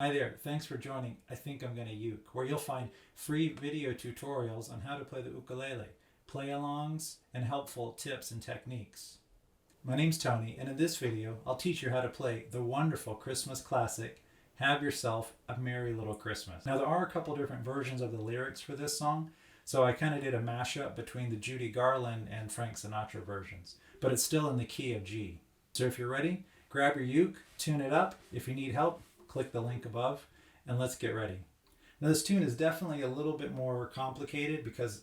Hi there, thanks for joining I Think I'm Gonna Uke, where you'll find free video tutorials on how to play the ukulele, play-alongs, and helpful tips and techniques. My name's Tony, and in this video, I'll teach you how to play the wonderful Christmas classic, Have Yourself a Merry Little Christmas. Now, there are a couple different versions of the lyrics for this song, so I kind of did a mashup between the Judy Garland and Frank Sinatra versions, but it's still in the key of G. So if you're ready, grab your uke, tune it up. If you need help, click the link above, and let's get ready. Now, this tune is definitely a little bit more complicated because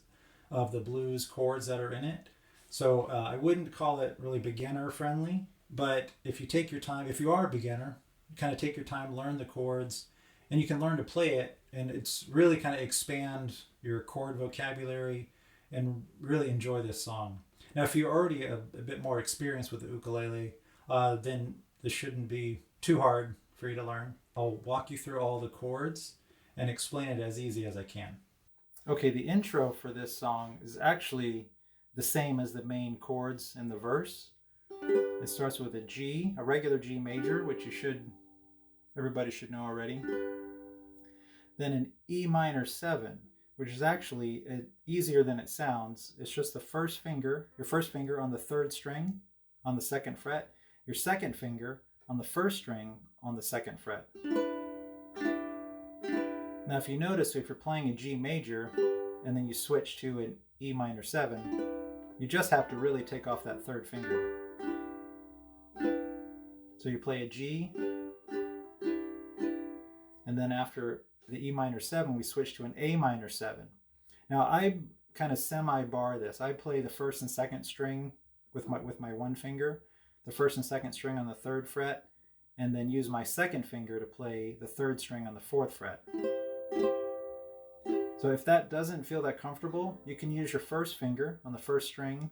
of the blues chords that are in it. So I wouldn't call it really beginner friendly, but if you take your time, if you are a beginner, kind of take your time, learn the chords, and you can learn to play it, and it's really kind of expand your chord vocabulary and really enjoy this song. Now, if you're already a bit more experienced with the ukulele, then this shouldn't be too hard for you to learn. I'll walk you through all the chords and explain it as easy as I can. Okay, the intro for this song is actually the same as the main chords in the verse. It starts with a G, a regular G major, which everybody should know already. Then an E minor 7, which is actually easier than it sounds. It's just the first finger, your first finger on the third string on the second fret, your second finger on the first string on the second fret. Now, if you notice, if you're playing a G major and then you switch to an E minor 7, you just have to really take off that third finger. So you play a G, and then after the E minor 7, we switch to an A minor 7. Now, I kind of semi-bar this. I play the first and second string with my one finger, the first and second string on the third fret, and then use my second finger to play the third string on the fourth fret. So if that doesn't feel that comfortable, you can use your first finger on the first string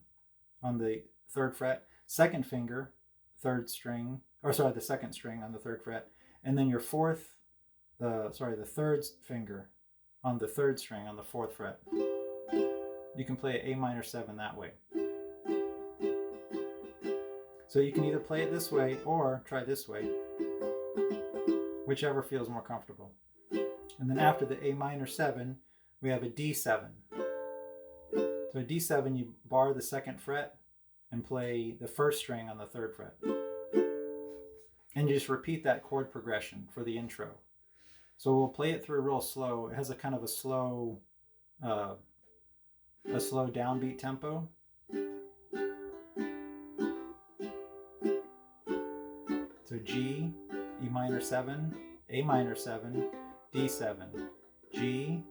on the third fret, second finger, the second string on the third fret, and then your the third finger on the third string on the fourth fret. You can play A minor 7 that way. So you can either play it this way or try this way, whichever feels more comfortable. And then after the A minor 7, we have a D7. So a D7, you bar the second fret and play the first string on the third fret. And you just repeat that chord progression for the intro. So we'll play it through real slow. It has a kind of a slow downbeat tempo. So G, E minor 7, A minor 7, D7, G,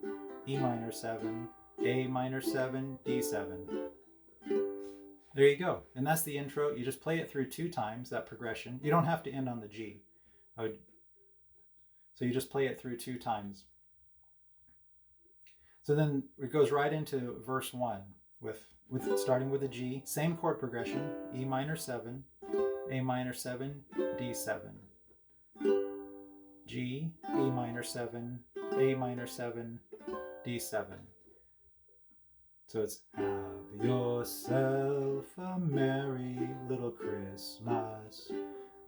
E minor 7, A minor 7, D7. There you go. And that's the intro. You just play it through 2 times, that progression. You don't have to end on the G. So you just play it through 2 times. So then it goes right into verse 1 with starting with a G, same chord progression, E minor 7, A minor 7, D7, G, E minor 7, A minor 7, D7. So it's have yourself a merry little Christmas,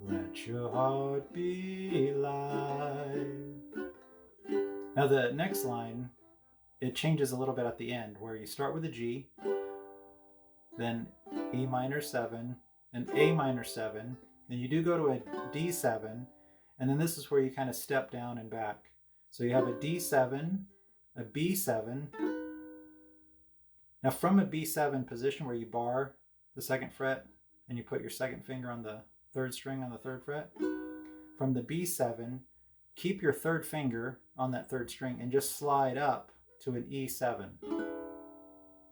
let your heart be light. Now the next line, it changes a little bit at the end, where you start with a G, then E minor 7, an A minor 7, and you do go to a D7, and then this is where you kind of step down and back. So you have a D7, a B7. Now from a B7 position where you bar the second fret and you put your second finger on the third string on the third fret, from the B7, keep your third finger on that third string and just slide up to an E7.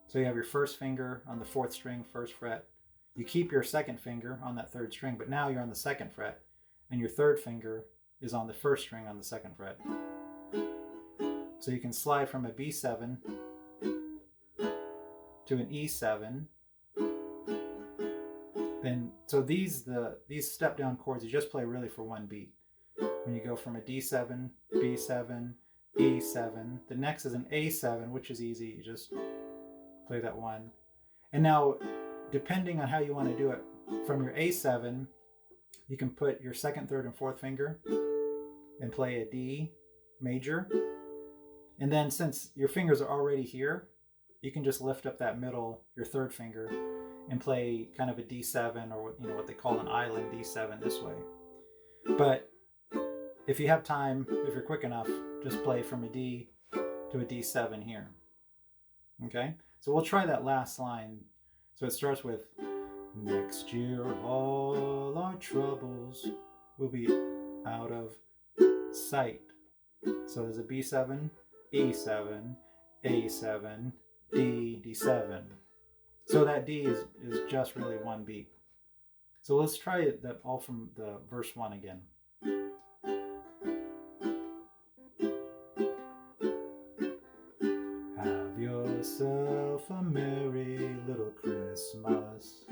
So you have your first finger on the fourth string, first fret. You keep your second finger on that third string, but now you're on the second fret, and your third finger is on the first string on the second fret. So you can slide from a B7 to an E7. So these step down chords, you just play really for one beat. When you go from a D7, B7, E7, the next is an A7, which is easy. You just play that one. And now, depending on how you want to do it, from your A7, you can put your second, third, and fourth finger and play a D major. And then since your fingers are already here, you can just lift up that middle, your third finger, and play kind of a D7, or what they call an island D7 this way. But if you have time, if you're quick enough, just play from a D to a D7 here. Okay? So we'll try that last line. So it starts with, next year all our troubles will be out of sight. So there's a B7, E7, A7, D, D7. So that D is just really one beat. So let's try it that all from the verse 1 again. Have yourself a merry little Christmas.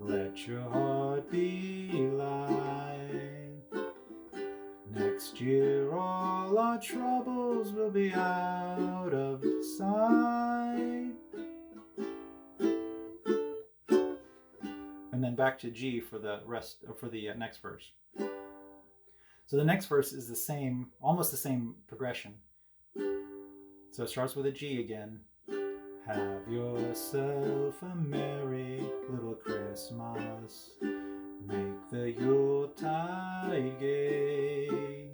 Let your heart be light. Next year all our troubles will be out of sight. And then back to G for the rest, or for the next verse. So the next verse is the same, almost the same progression. So it starts with a G again. Have yourself a merry little Christmas. Make the Yuletide gay.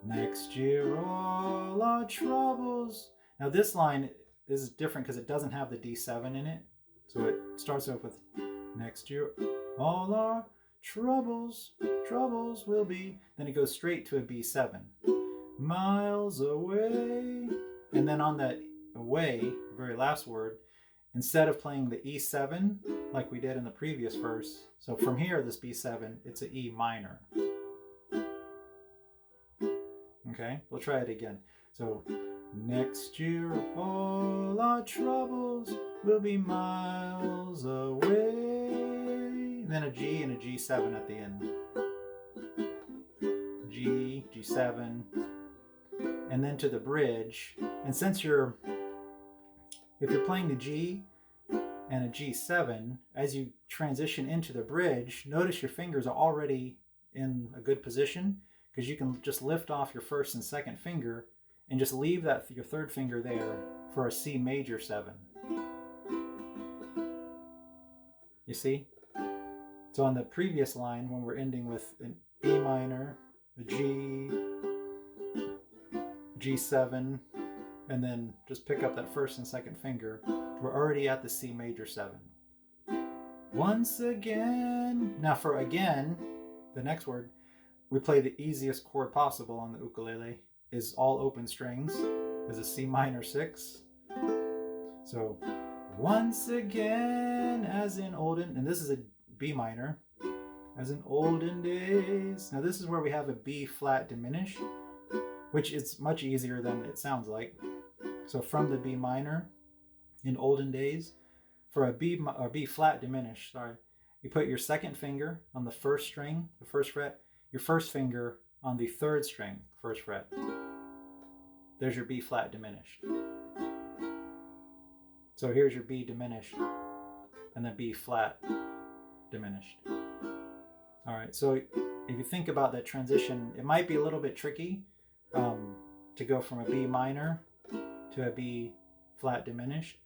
Next year all our troubles. Now this line is different because it doesn't have the D7 in it. So it starts off with, next year all our troubles will be. Then it goes straight to a B7. Miles away. And then on that away, very last word, instead of playing the E7 like we did in the previous verse, so from here, this B7, it's an E minor. Okay, we'll try it again. So, next year all our troubles will be miles away. Then a G and a G7 at the end. G, G7, and then to the bridge. And since if you're playing the G and a G7, as you transition into the bridge, notice your fingers are already in a good position, because you can just lift off your first and second finger and just leave your third finger there for a C major 7. You see? So on the previous line, when we're ending with an E minor, a G, G7, and then just pick up that first and second finger, we're already at the C major 7. Once again. Now for again, the next word, we play the easiest chord possible on the ukulele, is all open strings, is a C minor 6. So once again, as in olden, and this is a B minor, as in olden days. Now this is where we have a B flat diminished, which is much easier than it sounds like. So from the B minor, in olden days, for a B flat diminished, you put your second finger on the first string, the first fret, your first finger on the third string, first fret. There's your B flat diminished. So here's your B diminished, and then B flat diminished. All right, so if you think about that transition, it might be a little bit tricky to go from a B minor to a B flat diminished.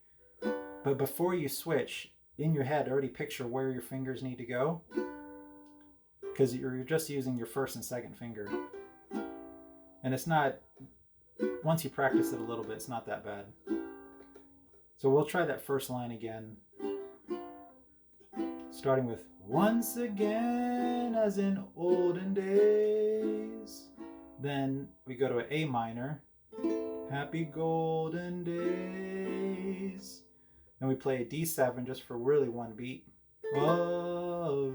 But before you switch, in your head, already picture where your fingers need to go, because you're just using your first and second finger. And it's not, once you practice it a little bit, it's not that bad. So we'll try that first line again, starting with, once again, as in olden days. Then we go to an A minor, happy golden days. Then we play a D7 just for really one beat of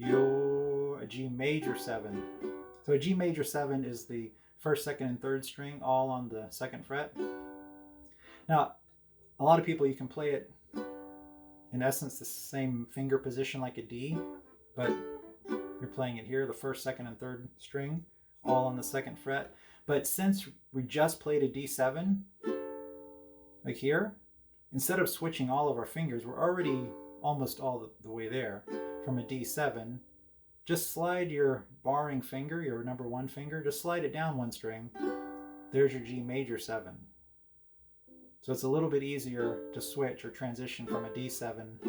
a G major 7. So a G major 7 is the first, second, and third string all on the second fret. Now, a lot of people, you can play it in essence the same finger position like a D, but you're playing it here, the first, second, and third string all on the second fret. But since we just played a D7, like here, instead of switching all of our fingers, we're already almost all the way there from a D7 just slide your barring finger, your number 1 finger, just slide it down 1 string. There's your G major 7. So it's a little bit easier to switch or transition from a D7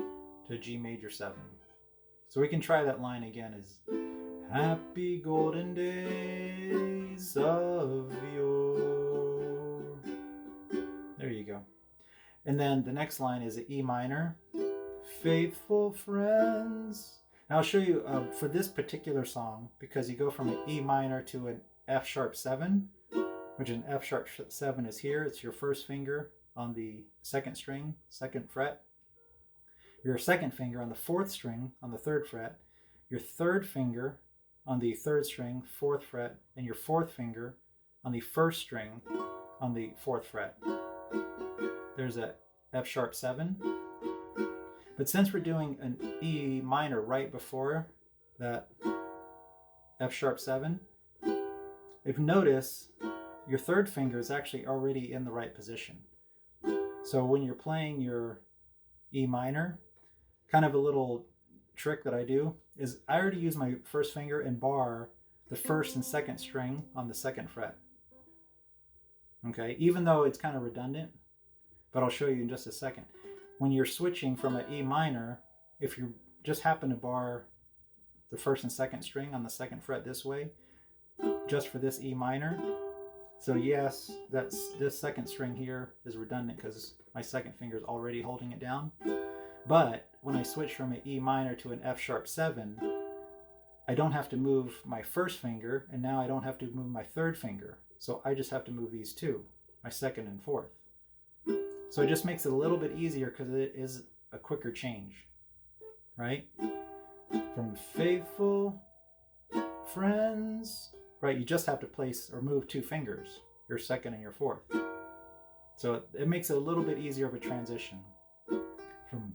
to a G major 7. So we can try that line again as happy golden days of yore. There you go. And then the next line is an E minor. Faithful friends. Now I'll show you for this particular song, because you go from an E minor to an F sharp 7, which an F sharp 7 is here. It's your first finger on the 2nd string, 2nd fret. Your 2nd finger on the 4th string on the 3rd fret. Your 3rd finger on the 3rd string, 4th fret, and your 4th finger on the 1st string on the 4th fret. There's a F sharp 7. But since we're doing an E minor right before that F sharp 7, if you notice, your 3rd finger is actually already in the right position. So when you're playing your E minor, kind of a little trick that I do is I already use my 1st finger and bar the 1st and 2nd string on the 2nd fret. Okay, even though it's kind of redundant, but I'll show you in just a second. When you're switching from an E minor, if you just happen to bar the 1st and 2nd string on the 2nd fret this way, just for this E minor, so yes, this 2nd string here is redundant because my 2nd finger is already holding it down. But when I switch from an E minor to an F sharp 7, I don't have to move my 1st finger, and now I don't have to move my 3rd finger. So I just have to move these 2, my 2nd and 4th. So it just makes it a little bit easier because it is a quicker change, right? From faithful friends, right? You just have to place or move 2 fingers, your 2nd and your 4th. So it makes it a little bit easier of a transition. From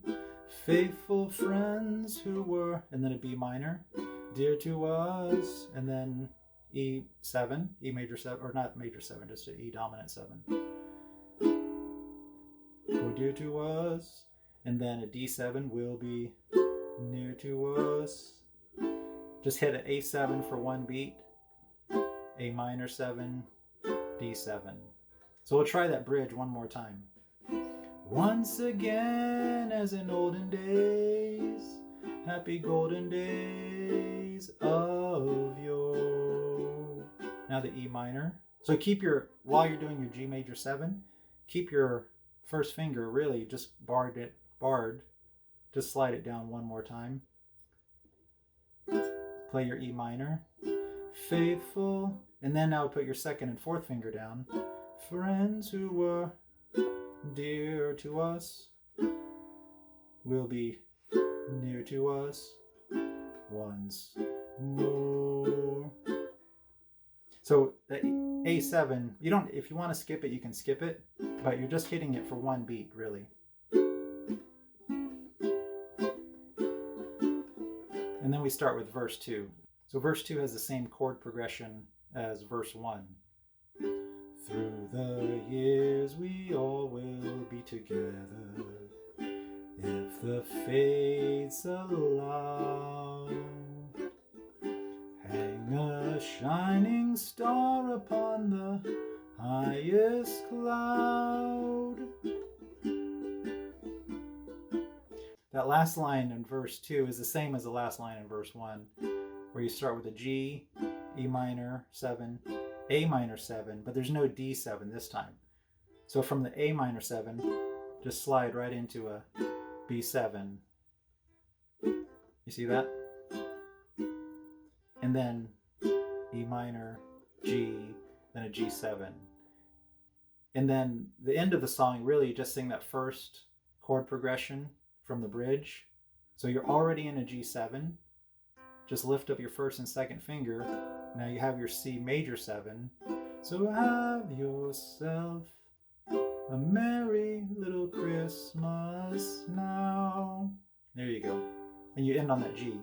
faithful friends who were, and then a B minor, dear to us, and then E7, E major 7, or not major 7, just an E dominant 7. Oh, dear to us, and then a D7 will be near to us. Just hit an A7 for 1 beat, A minor 7, D7. So we'll try that bridge one more time. Once again, as in olden days, happy golden days of yore. Now the E minor. So keep while you're doing your G major 7, keep your 1st finger really just barred. Just slide it down one more time. Play your E minor. Faithful. And then now put your 2nd and 4th finger down. Friends who were dear to us will be near to us once more. So the A7, if you want to skip it, you can skip it, but you're just hitting it for 1 beat, really. And then we start with verse 2. So verse 2 has the same chord progression as verse 1. Through the years we all will be together, if the fates allow. Hang a shining star upon the highest cloud. That last line in verse 2 is the same as the last line in verse 1, where you start with a G, E minor 7, A minor 7, but there's no D7 this time. So from the A minor 7, just slide right into a B7. You see that? And then E minor, G, then a G7. And then the end of the song, really you just sing that first chord progression from the bridge. So you're already in a G7. Just lift up your 1st and 2nd finger. Now you have your C major 7. So have yourself a merry little Christmas now. There you go. And you end on that G.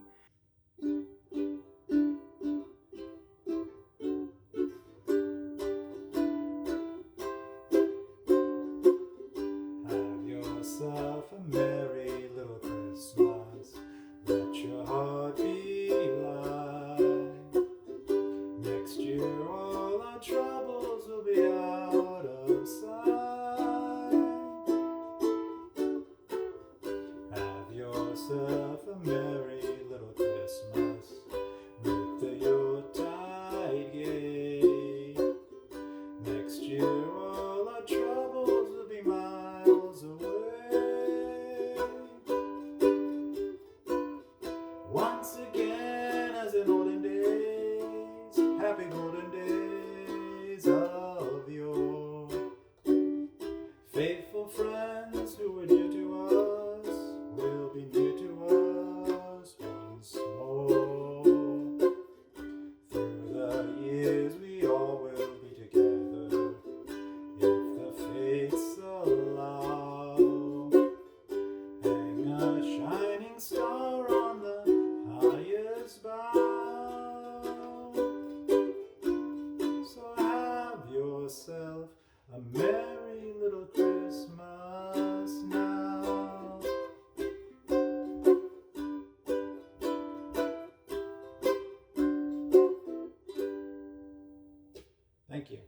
Have yourself a merry little Christmas. Let your heart be light. yourself a merry little Christmas now. Thank you.